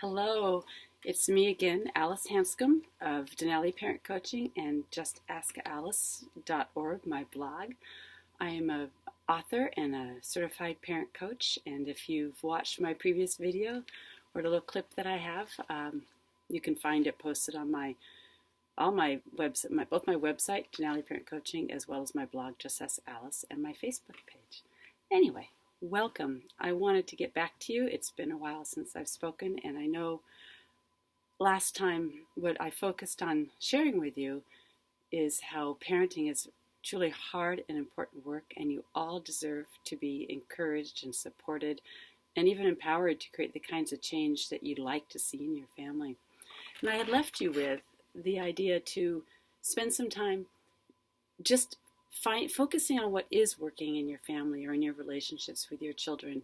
Hello, it's me again, Alice Hanscam of Denali Parent Coaching and JustAskAlice.org, my blog. I am an author and a certified parent coach, and if you've watched my previous video or the little clip that I have, you can find it posted on both my website, Denali Parent Coaching, as well as my blog, Just Ask Alice, and my Facebook page. Anyway, welcome. I wanted to get back to you. It's been a while since I've spoken, and I know last time what I focused on sharing with you is how parenting is truly hard and important work, and you all deserve to be encouraged and supported and even empowered to create the kinds of change that you'd like to see in your family. And I had left you with the idea to spend some time just focusing on what is working in your family or in your relationships with your children,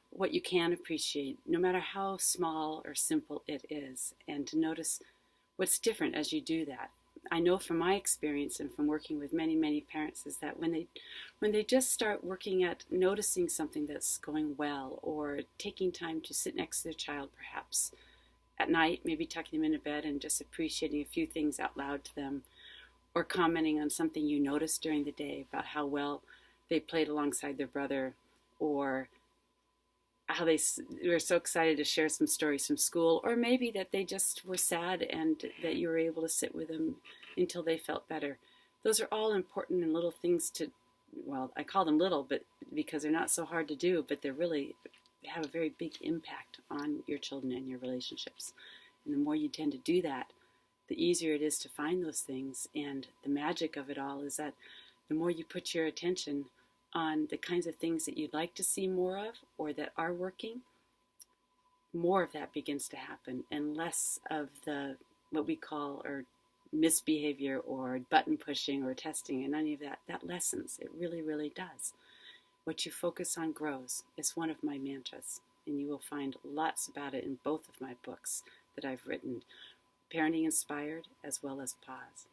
what you can appreciate, no matter how small or simple it is, and to notice what's different as you do that. I know from my experience and from working with many, many parents is that when they just start working at noticing something that's going well, or taking time to sit next to their child perhaps at night, maybe tucking them into bed and just appreciating a few things out loud to them, or commenting on something you noticed during the day about how well they played alongside their brother, or how they were so excited to share some stories from school, or maybe that they just were sad and that you were able to sit with them until they felt better. Those are all important and little things I call them little, but because they're not so hard to do, but they have a very big impact on your children and your relationships. And the more you tend to do that, the easier it is to find those things. And the magic of it all is that the more you put your attention on the kinds of things that you'd like to see more of or that are working, more of that begins to happen, and less of the what we call or misbehavior or button pushing or testing and any of that. That lessens. It really, really does. What you focus on grows. It's one of my mantras, and you will find lots about it in both of my books that I've written, Parenting Inspired as well as Pause.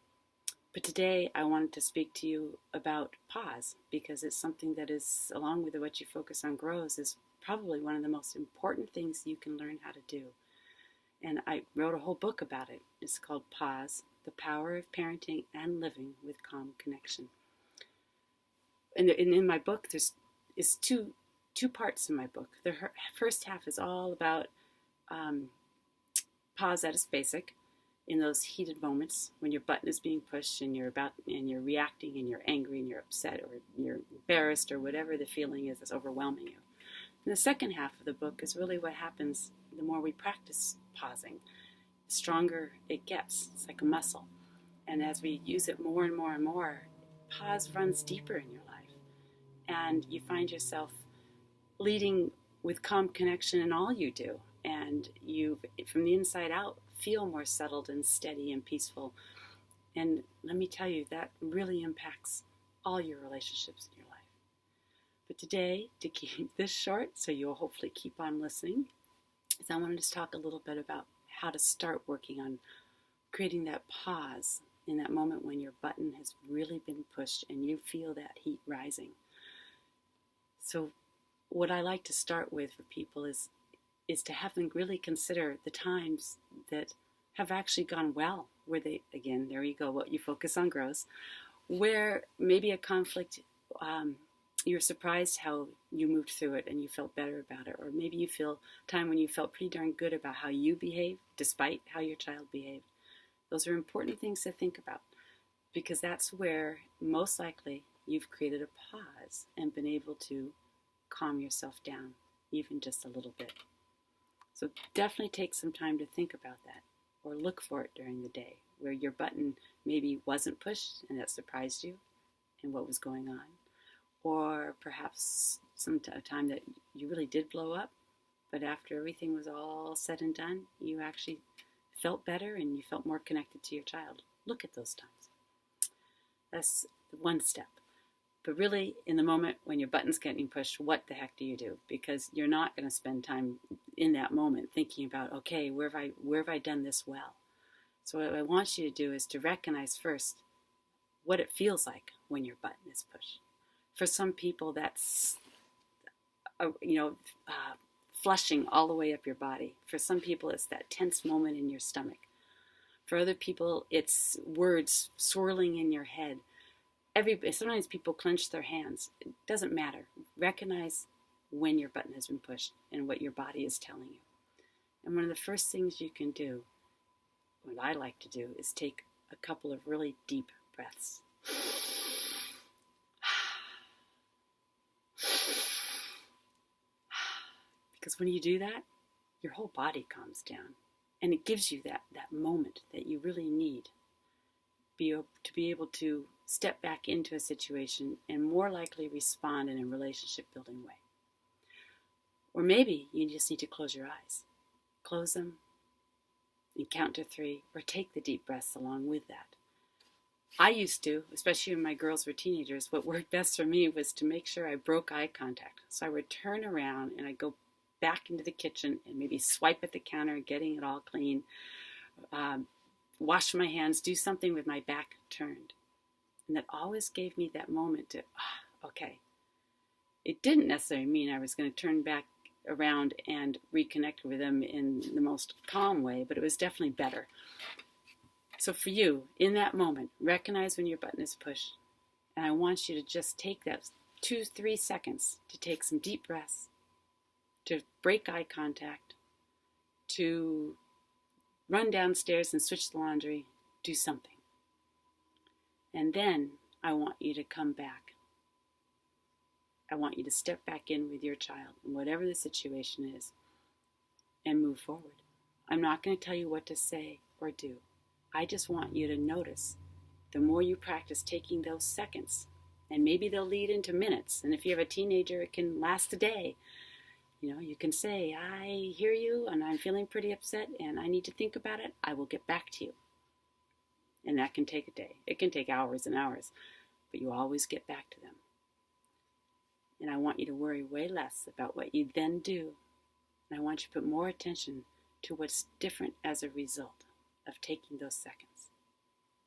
But today I wanted to speak to you about pause, because it's something that is, along with what you focus on grows, is probably one of the most important things you can learn how to do. And I wrote a whole book about it. It's called Pause, The Power of Parenting and Living with Calm Connection. And in my book, there's two parts in my book. The first half is all about pause at its basic, in those heated moments when your button is being pushed and you're reacting and you're angry and you're upset or you're embarrassed or whatever the feeling is that's overwhelming you. And the second half of the book is really what happens the more we practice pausing. The stronger it gets. It's like a muscle. And as we use it more and more and more, pause runs deeper in your life. And you find yourself leading with calm connection in all you do. And you, from the inside out, feel more settled and steady and peaceful. And let me tell you, that really impacts all your relationships in your life. But today, to keep this short, so you'll hopefully keep on listening, is I wanted to talk a little bit about how to start working on creating that pause in that moment when your button has really been pushed and you feel that heat rising. So what I like to start with for people is to have them really consider the times that have actually gone well, where they, again, there you go, what you focus on grows, where maybe a conflict, you're surprised how you moved through it and you felt better about it, or maybe you feel a time when you felt pretty darn good about how you behaved despite how your child behaved. Those are important things to think about, because that's where most likely you've created a pause and been able to calm yourself down even just a little bit. So definitely take some time to think about that, or look for it during the day where your button maybe wasn't pushed and that surprised you and what was going on. Or perhaps a time that you really did blow up, but after everything was all said and done, you actually felt better and you felt more connected to your child. Look at those times. That's one step. But really, in the moment when your button's getting pushed, what the heck do you do? Because you're not going to spend time in that moment thinking about, okay, where have I done this well? So what I want you to do is to recognize first what it feels like when your button is pushed. For some people, that's flushing all the way up your body. For some people, it's that tense moment in your stomach. For other people, it's words swirling in your head. Sometimes people clench their hands. It doesn't matter. Recognize when your button has been pushed and what your body is telling you. And one of the first things you can do, what I like to do, is take a couple of really deep breaths. Because when you do that, your whole body calms down. And it gives you that moment that you really need to be able to step back into a situation and more likely respond in a relationship-building way. Or maybe you just need to close your eyes. Close them and count to 3, or take the deep breaths along with that. I used to, especially when my girls were teenagers, what worked best for me was to make sure I broke eye contact. So I would turn around and I'd go back into the kitchen and maybe swipe at the counter, getting it all clean, wash my hands, do something with my back turned. And that always gave me that moment to, okay. It didn't necessarily mean I was going to turn back around and reconnect with them in the most calm way, but it was definitely better. So for you, in that moment, recognize when your button is pushed. And I want you to just take that 2-3 seconds to take some deep breaths, to break eye contact, to run downstairs and switch the laundry, do something. And then I want you to come back. I want you to step back in with your child, whatever the situation is, and move forward. I'm not going to tell you what to say or do. I just want you to notice. The more you practice taking those seconds, and maybe they'll lead into minutes, and if you have a teenager, it can last a day. You can say, I hear you, and I'm feeling pretty upset, and I need to think about it. I will get back to you. And that can take a day. It can take hours and hours, but you always get back to them. And I want you to worry way less about what you then do. And I want you to put more attention to what's different as a result of taking those seconds,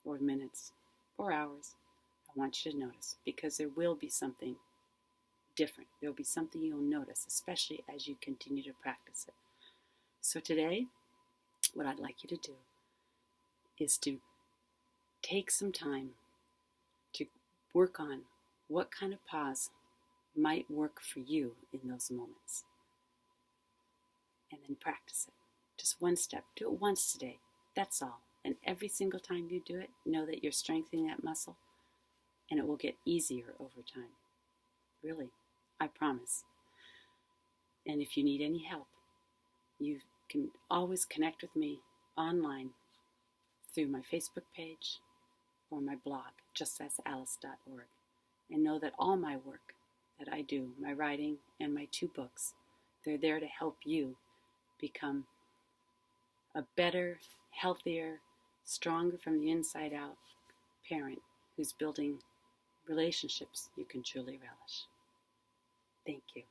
or minutes, or hours. I want you to notice, because there will be something different. There will be something you'll notice, especially as you continue to practice it. So today, what I'd like you to do is to take some time to work on what kind of pause might work for you in those moments. And then practice it. Just one step. Do it once today. That's all. And every single time you do it, know that you're strengthening that muscle, and it will get easier over time. Really, I promise. And if you need any help, you can always connect with me online through my Facebook page or my blog, justasalice.org. And know that all my work that I do, my writing and my 2 books, they're there to help you become a better, healthier, stronger from the inside out parent who's building relationships you can truly relish. Thank you.